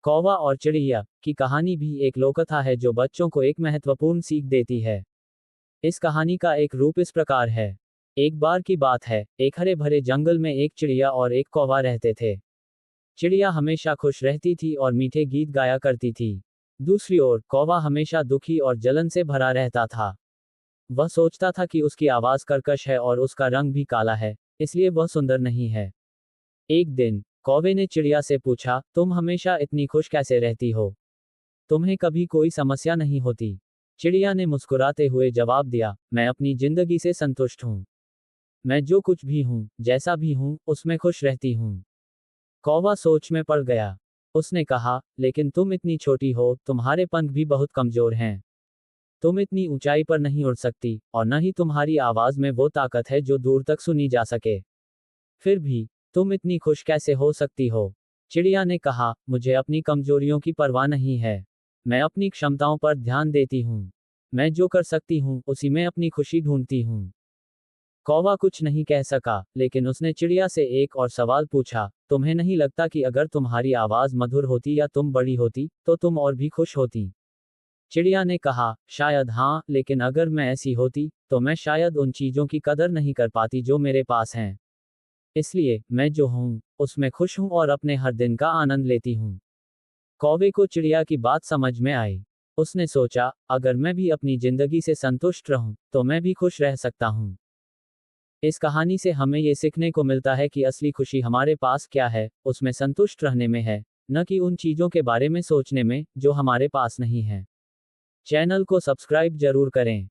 कौवा और चिड़िया की कहानी भी एक लोककथा है जो बच्चों को एक महत्वपूर्ण सीख देती है। इस कहानी का एक रूप इस प्रकार है। एक बार की बात है, एक हरे भरे जंगल में एक चिड़िया और एक कौवा रहते थे। चिड़िया हमेशा खुश रहती थी और मीठे गीत गाया करती थी। दूसरी ओर कौवा हमेशा दुखी और जलन से भरा रहता था। वह सोचता था कि उसकी आवाज कर्कश है और उसका रंग भी काला है, इसलिए वह सुंदर नहीं है। एक दिन कौवे ने चिड़िया से पूछा, तुम हमेशा इतनी खुश कैसे रहती हो? तुम्हें कभी कोई समस्या नहीं होती? चिड़िया ने मुस्कुराते हुए जवाब दिया, मैं अपनी जिंदगी से संतुष्ट हूँ। मैं जो कुछ भी हूँ, जैसा भी हूँ, उसमें खुश रहती हूँ। कौवा सोच में पड़ गया। उसने कहा, लेकिन तुम इतनी छोटी हो, तुम्हारे पंख भी बहुत कमजोर हैं। तुम इतनी ऊंचाई पर नहीं उड़ सकती, और न ही तुम्हारी आवाज में वो ताकत है जो दूर तक सुनी जा सके। फिर भी तुम इतनी खुश कैसे हो सकती हो? चिड़िया ने कहा, मुझे अपनी कमजोरियों की परवाह नहीं है। मैं अपनी क्षमताओं पर ध्यान देती हूँ। मैं जो कर सकती हूँ, उसी में अपनी खुशी ढूंढती हूँ। कौवा कुछ नहीं कह सका, लेकिन उसने चिड़िया से एक और सवाल पूछा, तुम्हें नहीं लगता कि अगर तुम्हारी आवाज मधुर होती या तुम बड़ी होती, तो तुम और भी खुश होती? चिड़िया ने कहा, शायद हाँ, लेकिन अगर मैं ऐसी होती, तो मैं शायद उन चीजों की कदर नहीं कर पाती जो मेरे पास हैं। इसलिए मैं जो हूँ, उसमें खुश हूँ और अपने हर दिन का आनंद लेती हूँ। कौवे को चिड़िया की बात समझ में आई। उसने सोचा, अगर मैं भी अपनी जिंदगी से संतुष्ट रहूं, तो मैं भी खुश रह सकता हूँ। इस कहानी से हमें ये सीखने को मिलता है कि असली खुशी हमारे पास क्या है, उसमें संतुष्ट रहने में है, न कि उन चीजों के बारे में सोचने में, जो हमारे पास नहीं है। चैनल को सब्सक्राइब जरूर करें।